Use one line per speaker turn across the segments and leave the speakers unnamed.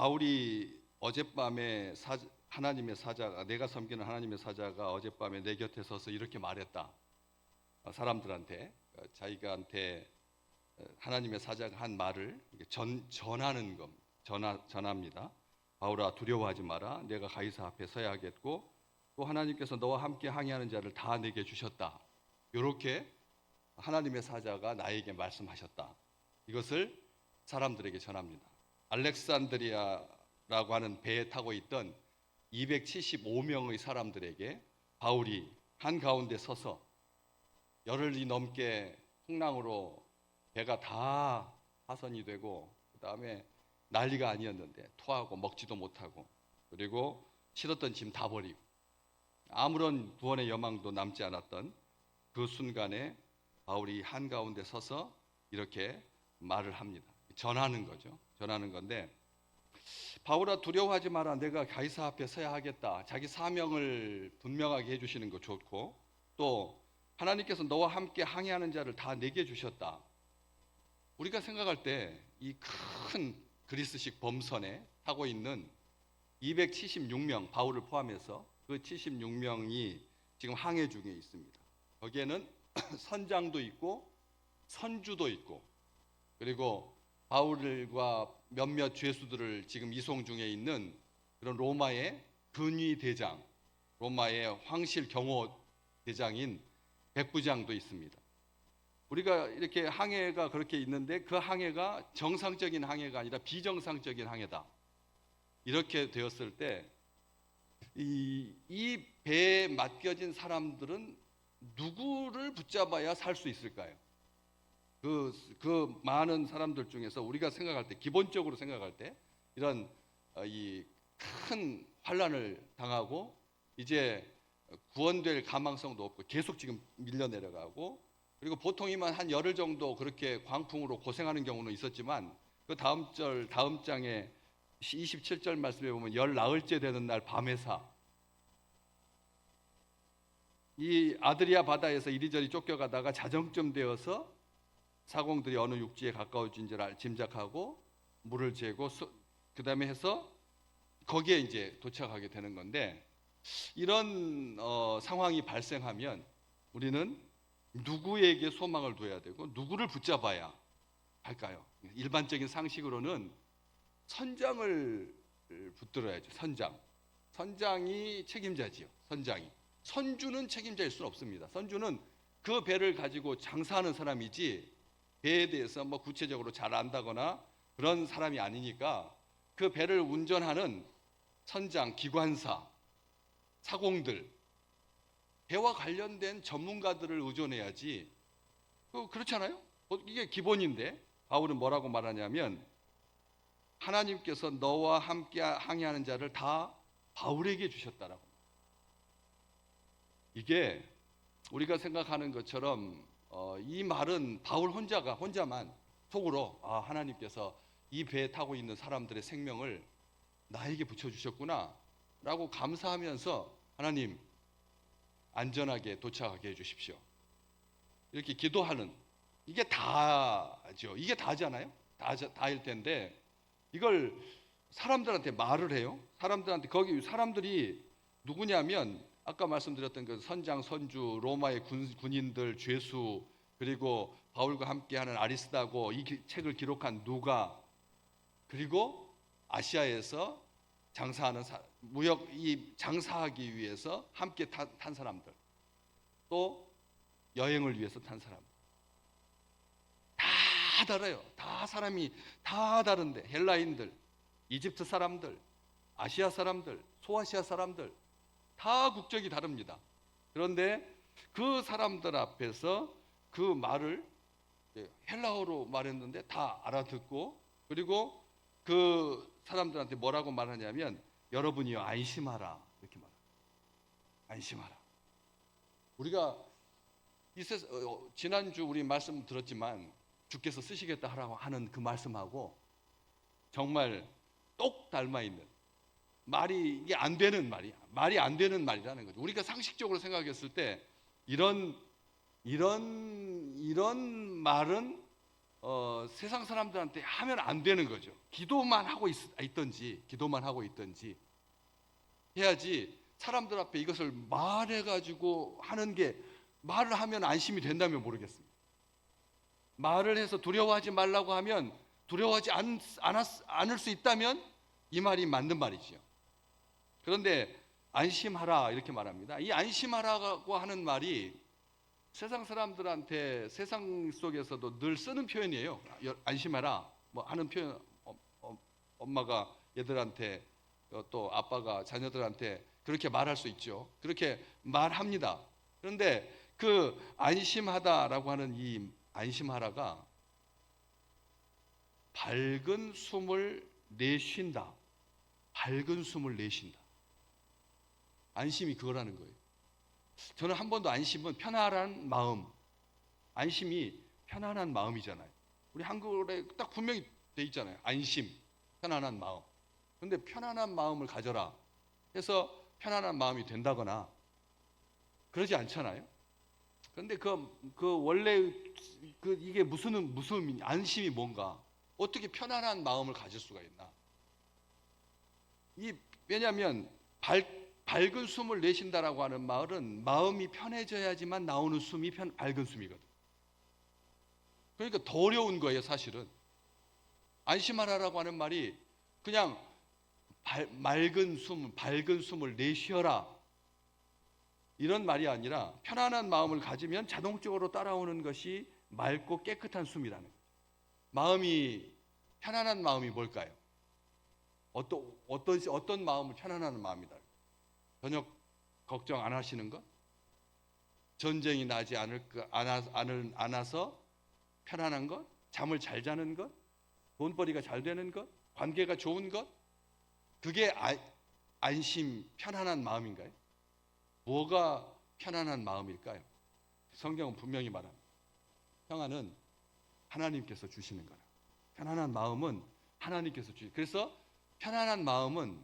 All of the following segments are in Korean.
바울이 어젯밤에 하나님의 사자가 내가 섬기는 하나님의 사자가 어젯밤에 내 곁에 서서 이렇게 말했다. 사람들한테 자기가한테 하나님의 사자가 한 말을 전하는 겁니다. 전합니다. 바울아 두려워하지 마라. 내가 가이사 앞에 서야 하겠고 또 하나님께서 너와 함께 항해하는 자를 다 내게 주셨다. 이렇게 하나님의 사자가 나에게 말씀하셨다. 이것을 사람들에게 전합니다. 알렉산드리아라고 하는 배에 타고 있던 275명의 사람들에게 바울이 한가운데 서서 열흘이 넘게 풍랑으로 배가 다 파손이 되고 그 다음에 난리가 아니었는데 토하고 먹지도 못하고 그리고 실었던 짐 다 버리고 아무런 구원의 여망도 남지 않았던 그 순간에 바울이 한가운데 서서 이렇게 말을 합니다. 전하는 거죠. 전하는 건데 바울아 두려워하지 마라. 내가 가이사 앞에 서야 하겠다. 자기 사명을 분명하게 해주시는 거 좋고 또 하나님께서 너와 함께 항해하는 자를 다 내게 주셨다. 우리가 생각할 때 이 큰 그리스식 범선에 타고 있는 276명 바울을 포함해서 그 76명이 지금 항해 중에 있습니다. 거기에는 선장도 있고 선주도 있고 그리고 바울과 몇몇 죄수들을 지금 이송 중에 있는 그런 로마의 근위 대장, 로마의 황실 경호 대장인 백부장도 있습니다. 우리가 이렇게 항해가 그렇게 있는데 그 항해가 정상적인 항해가 아니라 비정상적인 항해다. 이렇게 되었을 때 이 배에 맡겨진 사람들은 누구를 붙잡아야 살 수 있을까요? 그 많은 사람들 중에서 우리가 생각할 때 기본적으로 생각할 때 이런 이 큰 환란을 당하고 이제 구원될 가망성도 없고 계속 지금 밀려 내려가고 그리고 보통이면 한 열흘 정도 그렇게 광풍으로 고생하는 경우는 있었지만 그 다음 장에 27절 말씀에 보면 열 나흘째 되는 날 밤에사 이 아드리아 바다에서 이리저리 쫓겨가다가 자정쯤 되어서 사공들이 어느 육지에 가까워진 줄 짐작하고 물을 재고 그 다음에 해서 거기에 이제 도착하게 되는 건데 이런 상황이 발생하면 우리는 누구에게 소망을 둬야 되고 누구를 붙잡아야 할까요? 일반적인 상식으로는 선장을 붙들어야죠. 선장이 책임자지요. 선주는 책임자일 수는 없습니다. 선주는 그 배를 가지고 장사하는 사람이지 배에 대해서 뭐 구체적으로 잘 안다거나 그런 사람이 아니니까 그 배를 운전하는 선장, 기관사, 사공들 배와 관련된 전문가들을 의존해야지. 그렇잖아요? 이게 기본인데 바울은 뭐라고 말하냐면 하나님께서 너와 함께 항해하는 자를 다 바울에게 주셨다라고. 이게 우리가 생각하는 것처럼 이 말은 바울 혼자만 속으로 하나님께서 이 배에 타고 있는 사람들의 생명을 나에게 붙여주셨구나 라고 감사하면서 하나님 안전하게 도착하게 해주십시오 이렇게 기도하는 이게 다죠. 이게 다잖아요. 다일 텐데 이걸 사람들한테 말을 해요. 거기 사람들이 누구냐면 아까 말씀드렸던 그 선장, 선주, 로마의 군인들, 죄수 그리고 바울과 함께하는 아리스다고 이 책을 기록한 누가 그리고 아시아에서 장사하는 장사하기 위해서 함께 탄 사람들 또 여행을 위해서 탄 사람 다 달라요. 다 사람이 다 다른데 헬라인들, 이집트 사람들, 아시아 사람들, 소아시아 사람들 다 국적이 다릅니다. 그런데 그 사람들 앞에서 그 말을 헬라어로 말했는데 다 알아듣고 그리고 그 사람들한테 뭐라고 말하냐면 여러분이요 안심하라 이렇게 말해요. 안심하라. 우리가 지난주 우리 말씀 들었지만 주께서 쓰시겠다 하라고 하는 그 말씀하고 정말 똑 닮아 있는 말이 안 되는 말이라는 거죠. 우리가 상식적으로 생각했을 때 이런 말은 세상 사람들한테 하면 안 되는 거죠. 기도만 하고 있든지 해야지. 사람들 앞에 이것을 말해가지고 하는 게, 말을 하면 안심이 된다면 모르겠습니다. 말을 해서 두려워하지 말라고 하면, 두려워하지 않을 수 있다면 이 말이 맞는 말이죠. 그런데 안심하라 이렇게 말합니다. 이 안심하라고 하는 말이 세상 사람들한테, 세상 속에서도 늘 쓰는 표현이에요. 안심하라 뭐 하는 표현, 엄마가 얘들한테, 또 아빠가 자녀들한테 그렇게 말할 수 있죠. 그렇게 말합니다. 그런데 그 안심하다라고 하는 이 안심하라가 밝은 숨을 내쉰다. 밝은 숨을 내쉰다. 안심이 그거라는 거예요. 저는 한 번도 안심은 편안한 마음, 안심이 편안한 마음이잖아요. 우리 한글에 딱 분명히 돼 있잖아요. 안심, 편안한 마음. 그런데 편안한 마음을 가져라 해서 편안한 마음이 된다거나 그러지 않잖아요. 그런데 그 원래 이게 무슨 안심이 뭔가, 어떻게 편안한 마음을 가질 수가 있나? 왜냐하면 밝은 숨을 내쉰다라고 하는 말은 마음이 편해져야지만 나오는 숨이 밝은 숨이거든. 그러니까 더 어려운 거예요, 사실은. 안심하라라고 하는 말이 그냥 밝은 숨을 내쉬어라 이런 말이 아니라, 편안한 마음을 가지면 자동적으로 따라오는 것이 맑고 깨끗한 숨이라는 거예요. 마음이 편안한 마음이 뭘까요? 어떤 마음을 편안한 마음이다? 저녁 걱정 안 하시는 것? 전쟁이 나지 않아서 편안한 것? 잠을 잘 자는 것? 돈벌이가 잘 되는 것? 관계가 좋은 것? 그게 안심, 편안한 마음인가요? 뭐가 편안한 마음일까요? 성경은 분명히 말합니다. 평안은 하나님께서 주시는 거라. 편안한 마음은 하나님께서 주시는. 그래서 편안한 마음은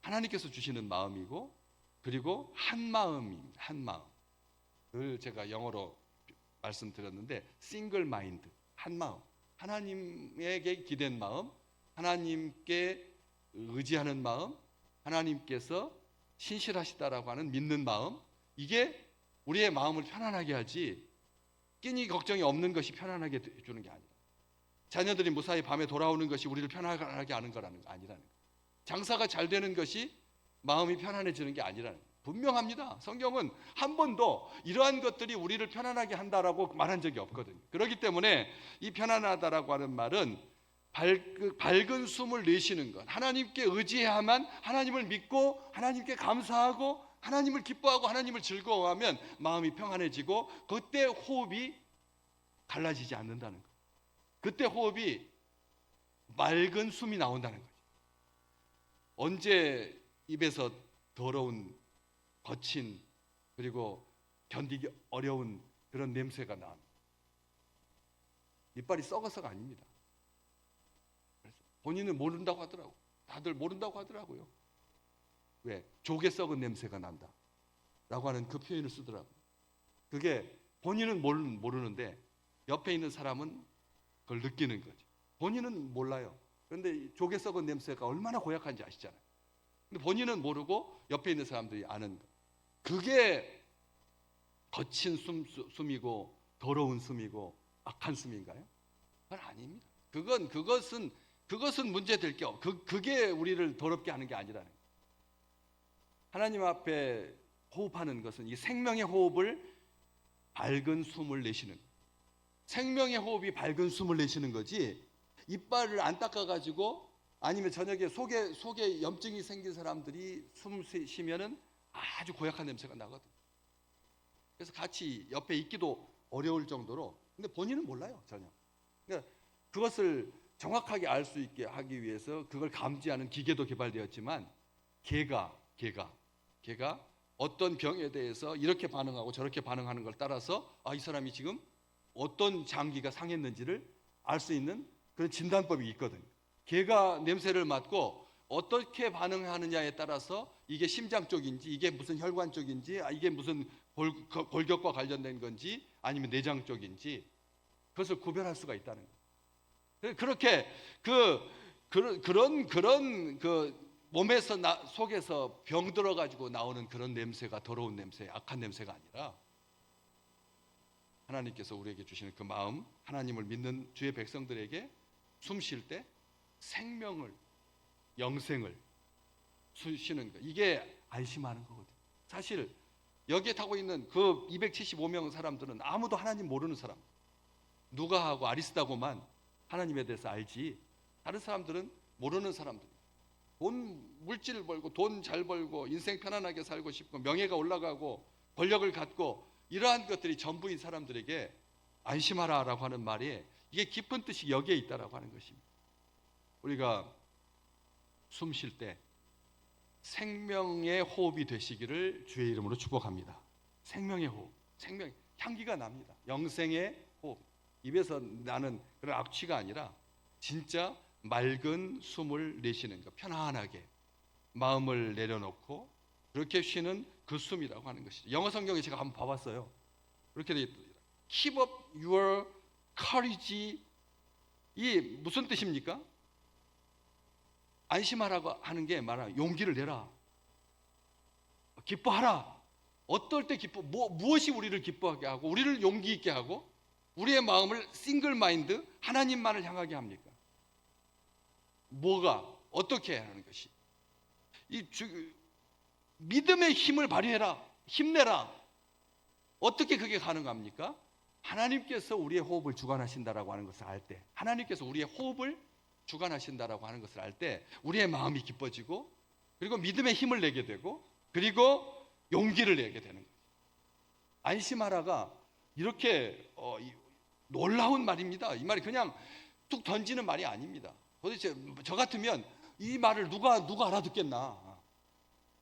하나님께서 주시는 마음이고, 그리고 한 마음입니다. 한 마음. 늘 제가 영어로 말씀드렸는데 single mind, 한 마음. 하나님에게 기댄 마음, 하나님께 의지하는 마음, 하나님께서 신실하시다라고 하는 믿는 마음, 이게 우리의 마음을 편안하게 하지, 끼니 걱정이 없는 것이 편안하게 해주는 게 아니라, 자녀들이 무사히 밤에 돌아오는 것이 우리를 편안하게 하는 거라는 거 아니라는 거예요. 장사가 잘 되는 것이 마음이 편안해지는 게 아니라는 거예요. 분명합니다. 성경은 한 번도 이러한 것들이 우리를 편안하게 한다라고 말한 적이 없거든요. 그렇기 때문에 이 편안하다라고 하는 말은 밝은 숨을 내쉬는 것, 하나님께 의지해야만, 하나님을 믿고 하나님께 감사하고 하나님을 기뻐하고 하나님을 즐거워하면 마음이 평안해지고, 그때 호흡이 갈라지지 않는다는 것, 그때 호흡이 맑은 숨이 나온다는 거죠. 언제 입에서 더러운, 거친, 그리고 견디기 어려운 그런 냄새가 나옵니다. 이빨이 썩어서가 아닙니다. 본인은 모른다고 하더라고. 다들 모른다고 하더라고요. 왜? 조개 썩은 냄새가 난다 라고 하는 그 표현을 쓰더라고요. 그게 본인은 모르는데 옆에 있는 사람은 그걸 느끼는 거죠. 본인은 몰라요. 그런데 조개 썩은 냄새가 얼마나 고약한지 아시잖아요. 근데 본인은 모르고 옆에 있는 사람들이 아는 거. 그게 거친 숨이고 더러운 숨이고 악한 숨인가요? 그건 아닙니다. 그것은 문제될 게 없고, 그게 우리를 더럽게 하는 게 아니라는 거예요. 하나님 앞에 호흡하는 것은 이 생명의 호흡을, 밝은 숨을 내쉬는 거예요. 생명의 호흡이 밝은 숨을 내쉬는 거지, 이빨을 안 닦아가지고, 아니면 저녁에 속에 염증이 생긴 사람들이 숨 쉬면은 아주 고약한 냄새가 나거든. 그래서 같이 옆에 있기도 어려울 정도로. 근데 본인은 몰라요, 전혀. 그러니까 그것을 정확하게 알 수 있게 하기 위해서 그걸 감지하는 기계도 개발되었지만, 개가 어떤 병에 대해서 이렇게 반응하고 저렇게 반응하는 걸 따라서 이 사람이 지금 어떤 장기가 상했는지를 알 수 있는 그런 진단법이 있거든요. 개가 냄새를 맡고 어떻게 반응하느냐에 따라서 이게 심장 쪽인지, 이게 무슨 혈관 쪽인지, 이게 무슨 골격과 관련된 건지, 아니면 내장 쪽인지, 그것을 구별할 수가 있다는 거예요. 그렇게 그런 몸에서 속에서 병 들어가지고 나오는 그런 냄새가 더러운 냄새, 악한 냄새가 아니라 하나님께서 우리에게 주시는 그 마음, 하나님을 믿는 주의 백성들에게 숨 쉴 때 생명을, 영생을 주시는 거. 이게 안심하는 거거든요. 사실 여기에 타고 있는 그 275명 사람들은 아무도 하나님 모르는 사람. 누가하고 아리스다고만 하나님에 대해서 알지. 다른 사람들은 모르는 사람들. 물질 벌고 돈 잘 벌고 인생 편안하게 살고 싶고 명예가 올라가고 권력을 갖고 이러한 것들이 전부인 사람들에게 안심하라라고 하는 말이 이게 깊은 뜻이 여기에 있다라고 하는 것입니다. 우리가 숨 쉴 때 생명의 호흡이 되시기를 주의 이름으로 축복합니다. 생명의 호흡, 생명 향기가 납니다. 영생의 호흡. 입에서 나는 그런 악취가 아니라 진짜 맑은 숨을 내쉬는 것, 편안하게 마음을 내려놓고 그렇게 쉬는 그 숨이라고 하는 것이죠. 영어 성경에 제가 한번 봐봤어요. 그렇게 되어 있더라고요. Keep up your courage. 이 무슨 뜻입니까? 안심하라고 하는 게 말하는 용기를 내라. 기뻐하라. 어떨 때 무엇이 우리를 기뻐하게 하고 우리를 용기 있게 하고 우리의 마음을 싱글 마인드 하나님만을 향하게 합니까? 뭐가 어떻게 하는 것이? 믿음의 힘을 발휘해라. 힘내라. 어떻게 그게 가능합니까? 하나님께서 우리의 호흡을 주관하신다라고 하는 것을 알 때, 하나님께서 우리의 호흡을 주관하신다라고 하는 것을 알 때 우리의 마음이 기뻐지고 그리고 믿음의 힘을 내게 되고 그리고 용기를 내게 되는 거예요. 안심하라가 이렇게 놀라운 말입니다. 이 말이 그냥 툭 던지는 말이 아닙니다. 도대체 저 같으면 이 말을 누가 알아듣겠나?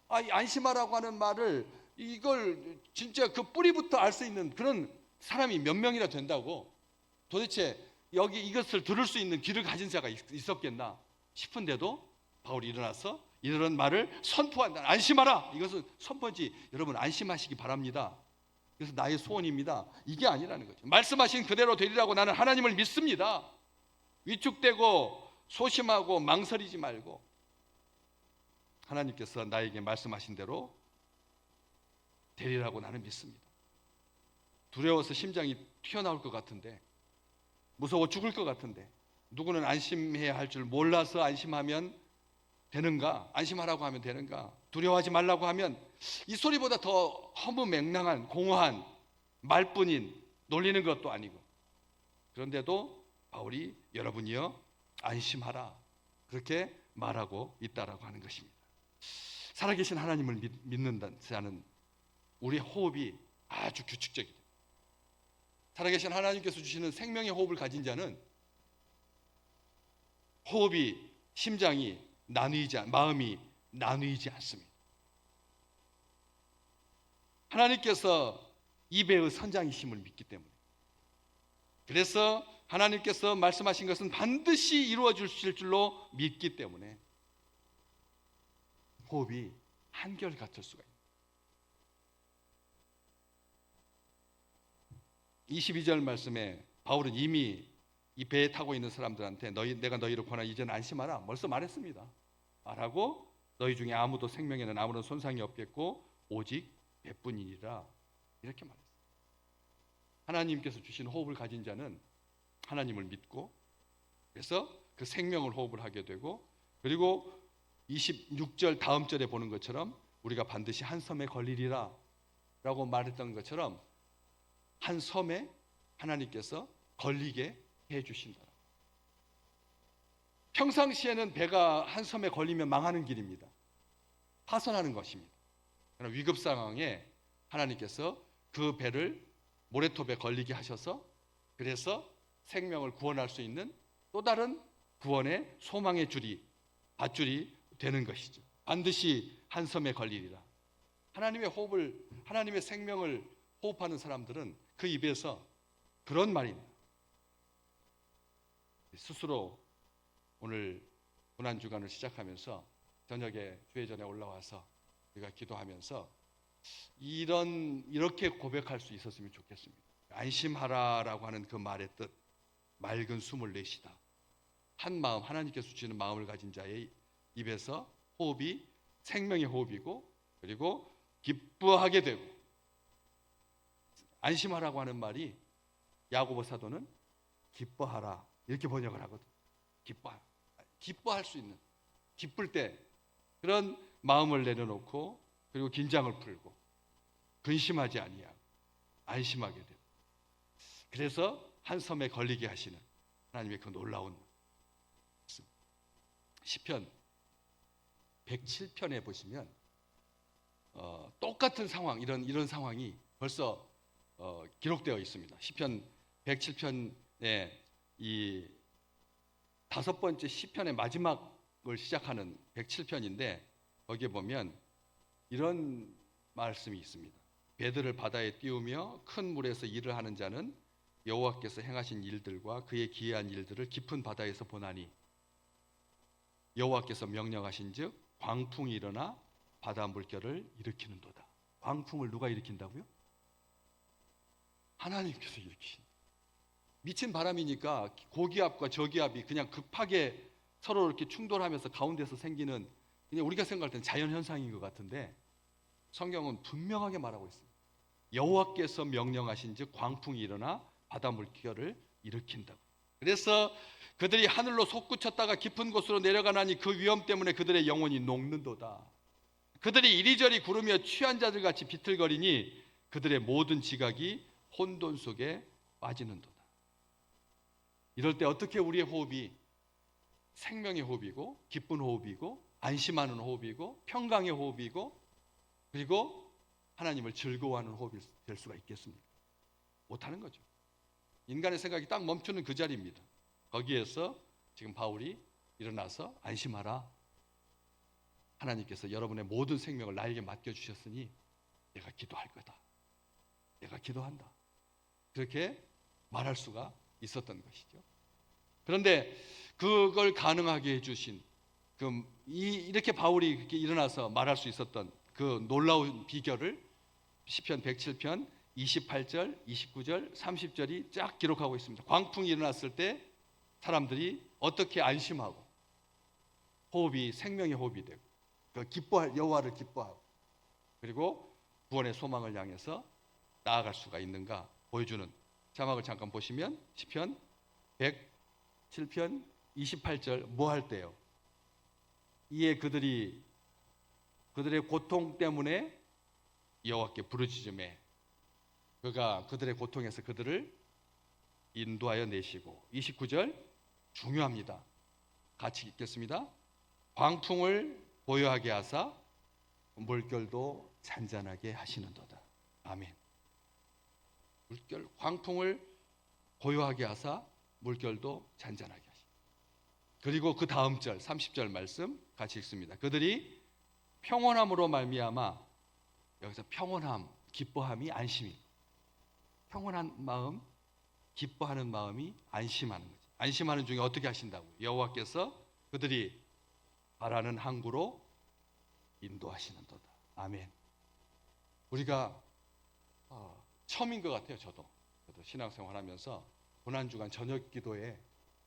안심하라고 하는 말을 이걸 진짜 그 뿌리부터 알 수 있는 그런 사람이 몇 명이나 된다고 도대체 여기 이것을 들을 수 있는 귀를 가진 자가 있었겠나 싶은데도 바울이 일어나서 이런 말을 선포한다. 안심하라. 이것은 선포지. 여러분 안심하시기 바랍니다. 그래서 나의 소원입니다. 이게 아니라는 거죠. 말씀하신 그대로 되리라고 나는 하나님을 믿습니다. 위축되고 소심하고 망설이지 말고 하나님께서 나에게 말씀하신 대로 되리라고 나는 믿습니다. 두려워서 심장이 튀어나올 것 같은데 무서워 죽을 것 같은데 누구는 안심해야 할 줄 몰라서 안심하면 되는가? 안심하라고 하면 되는가? 두려워하지 말라고 하면 이 소리보다 더 허무맹랑한 공허한 말뿐인 놀리는 것도 아니고 그런데도 바울이 여러분이여 안심하라 그렇게 말하고 있다라고 하는 것입니다. 살아계신 하나님을 믿는다는 자는 우리의 호흡이 아주 규칙적이다. 살아계신 하나님께서 주시는 생명의 호흡을 가진 자는 호흡이 심장이 마음이 나뉘지 않습니다. 하나님께서 입의 선장이심을 믿기 때문에 그래서 하나님께서 말씀하신 것은 반드시 이루어 주실 줄로 믿기 때문에 호흡이 한결같을 수가 있습니다. 22절 말씀에 바울은 이미 이 배에 타고 있는 사람들한테 내가 너희를 권하여 이제는 안심하라 벌써 말했습니다. 말하고 너희 중에 아무도 생명에는 아무런 손상이 없겠고 오직 배뿐이니라 이렇게 말했어요. 하나님께서 주신 호흡을 가진 자는 하나님을 믿고 그래서 그 생명을 호흡을 하게 되고 그리고 26절 다음 절에 보는 것처럼 우리가 반드시 한 섬에 걸리리라 라고 말했던 것처럼 한 섬에 하나님께서 걸리게 해주신다. 평상시에는 배가 한 섬에 걸리면 망하는 길입니다. 파손하는 것입니다. 그러나 위급 상황에 하나님께서 그 배를 모래톱에 걸리게 하셔서 그래서 생명을 구원할 수 있는 또 다른 구원의 소망의 밧줄이 되는 것이죠. 반드시 한 섬에 걸리리라. 하나님의 생명을 호흡하는 사람들은 그 입에서 그런 말입니다. 스스로 오늘 고난주간을 시작하면서 저녁에 주회전에 올라와서 우리가 기도하면서 이렇게 고백할 수 있었으면 좋겠습니다. 안심하라라고 하는 그 말의 뜻 맑은 숨을 내쉬다. 한 마음, 하나님께서 주시는 마음을 가진 자의 입에서 호흡이 생명의 호흡이고, 그리고 기뻐하게 되고, 안심하라고 하는 말이 야고보 사도는 기뻐하라 이렇게 번역을 하거든. 기뻐할 수 있는, 기쁠 때 그런 마음을 내려놓고, 그리고 긴장을 풀고 근심하지 아니하고 안심하게 되고, 그래서 한 섬에 걸리게 하시는 하나님의 그 놀라운 말씀. 시편 107편에 보시면 똑같은 상황, 이런 상황이 벌써 기록되어 있습니다. 시편 107편에 이 다섯 번째 시편의 마지막을 시작하는 107편인데, 거기에 보면 이런 말씀이 있습니다. 배들을 바다에 띄우며 큰 물에서 일을 하는 자는 여호와께서 행하신 일들과 그의 기이한 일들을 깊은 바다에서 보나니, 여호와께서 명령하신즉 광풍이 일어나 바다 물결을 일으키는도다. 광풍을 누가 일으킨다고요? 하나님께서 일으키신. 미친 바람이니까 고기압과 저기압이 그냥 급하게 서로 이렇게 충돌하면서 가운데서 생기는, 그냥 우리가 생각할 때는 자연 현상인 것 같은데, 성경은 분명하게 말하고 있습니다. 여호와께서 명령하신즉 광풍이 일어나 바다 물결을 일으킨다고. 그래서 그들이 하늘로 솟구쳤다가 깊은 곳으로 내려가나니 그 위험 때문에 그들의 영혼이 녹는도다. 그들이 이리저리 구르며 취한 자들 같이 비틀거리니 그들의 모든 지각이 혼돈 속에 빠지는도다. 이럴 때 어떻게 우리의 호흡이 생명의 호흡이고, 기쁜 호흡이고, 안심하는 호흡이고, 평강의 호흡이고, 그리고 하나님을 즐거워하는 호흡이 될 수가 있겠습니까? 못하는 거죠. 인간의 생각이 딱 멈추는 그 자리입니다. 거기에서 지금 바울이 일어나서 안심하라. 하나님께서 여러분의 모든 생명을 나에게 맡겨주셨으니 내가 기도할 거다. 내가 기도한다. 그렇게 말할 수가 있었던 것이죠. 그런데 그걸 가능하게 해주신, 이렇게 바울이 이렇게 일어나서 말할 수 있었던 그 놀라운 비결을 시편 107편 28절, 29절, 30절이 쫙 기록하고 있습니다. 광풍이 일어났을 때 사람들이 어떻게 안심하고 호흡이 생명의 호흡이 되고, 그 기뻐할 여호와를 기뻐하고, 그리고 구원의 소망을 향해서 나아갈 수가 있는가 보여주는 자막을 잠깐 보시면, 시편 107편 28절 뭐 할 때요? 이에 그들의 고통 때문에 여호와께 부르짖으매 그가 그들의 고통에서 그들을 인도하여 내시고. 29절 중요합니다. 같이 읽겠습니다. 광풍을 고요하게 하사 물결도 잔잔하게 하시는도다. 아멘. 광풍을 고요하게 하사 물결도 잔잔하게 하시는. 그리고 그 다음 절 30절 말씀 같이 읽습니다. 그들이 평온함으로 말미암아, 여기서 평온함, 기뻐함이 안심이, 평온한 마음, 기뻐하는 마음이 안심하는 거죠. 안심하는 중에 어떻게 하신다고요? 여호와께서 그들이 바라는 항구로 인도하시는도다. 아멘. 우리가 처음인 것 같아요. 저도 신앙생활하면서 고난주간 저녁 기도에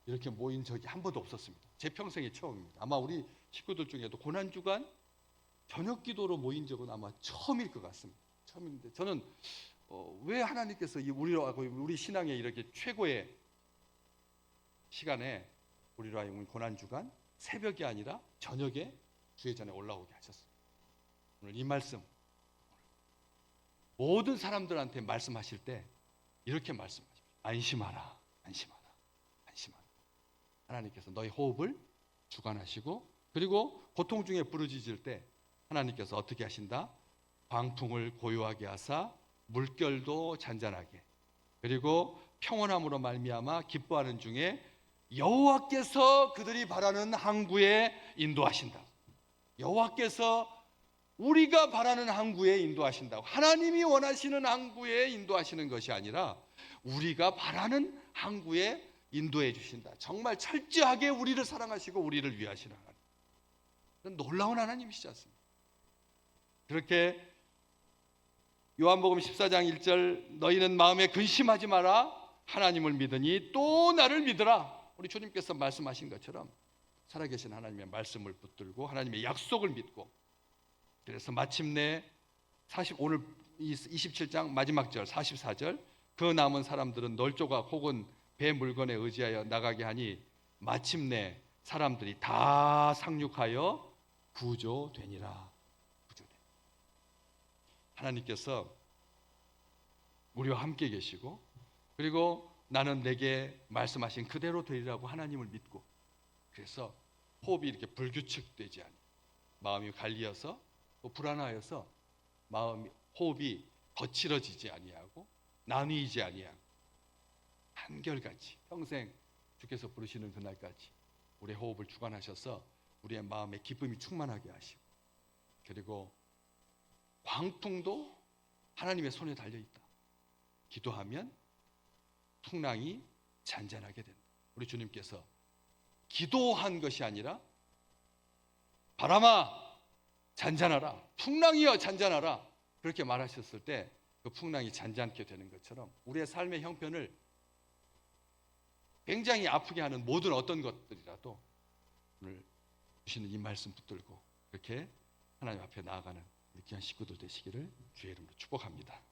이렇게 모인 적이 한 번도 없었습니다. 제 평생의 처음입니다. 아마 우리 식구들 중에도 고난주간 저녁 기도로 모인 적은 아마 처음일 것 같습니다. 처음인데 저는 왜 하나님께서 우리 신앙의 이렇게 최고의 시간에 우리로 하여금 고난주간 새벽이 아니라 저녁에 주의 전에 올라오게 하셨어요. 오늘 이 말씀 모든 사람들한테 말씀하실 때 이렇게 말씀하십시오. 안심하라, 안심하라, 안심하라. 하나님께서 너희 호흡을 주관하시고, 그리고 고통 중에 부르짖을 때 하나님께서 어떻게 하신다? 광풍을 고요하게 하사 물결도 잔잔하게, 그리고 평온함으로 말미암아 기뻐하는 중에 여호와께서 그들이 바라는 항구에 인도하신다. 여호와께서 우리가 바라는 항구에 인도하신다고. 하나님이 원하시는 항구에 인도하시는 것이 아니라 우리가 바라는 항구에 인도해 주신다. 정말 철저하게 우리를 사랑하시고 우리를 위하시는 하나님. 놀라운 하나님이시지 않습니까? 그렇게 요한복음 14장 1절 너희는 마음에 근심하지 마라. 하나님을 믿으니 또 나를 믿으라. 우리 주님께서 말씀하신 것처럼 살아계신 하나님의 말씀을 붙들고 하나님의 약속을 믿고, 그래서 마침내 오늘 27장 마지막 절 44절, 그 남은 사람들은 널조각 혹은 배 물건에 의지하여 나가게 하니 마침내 사람들이 다 상륙하여 구조되니라. 하나님께서 우리와 함께 계시고, 그리고 나는 내게 말씀하신 그대로 되리라고 하나님을 믿고, 그래서 호흡이 이렇게 불규칙되지 않아, 마음이 갈리어서 불안하여서 호흡이 거칠어지지 아니하고 나뉘지 아니하고 한결같이 평생 주께서 부르시는 그날까지 우리의 호흡을 주관하셔서 우리의 마음에 기쁨이 충만하게 하시고, 그리고 광풍도 하나님의 손에 달려있다. 기도하면 풍랑이 잔잔하게 된다. 우리 주님께서 기도한 것이 아니라 바람아 잔잔하라, 풍랑이여 잔잔하라, 그렇게 말하셨을 때 그 풍랑이 잔잔케 되는 것처럼 우리의 삶의 형편을 굉장히 아프게 하는 모든 어떤 것들이라도 오늘 주시는 이 말씀 붙들고 그렇게 하나님 앞에 나아가는 우리 귀한 식구들 되시기를 주의 이름으로 축복합니다.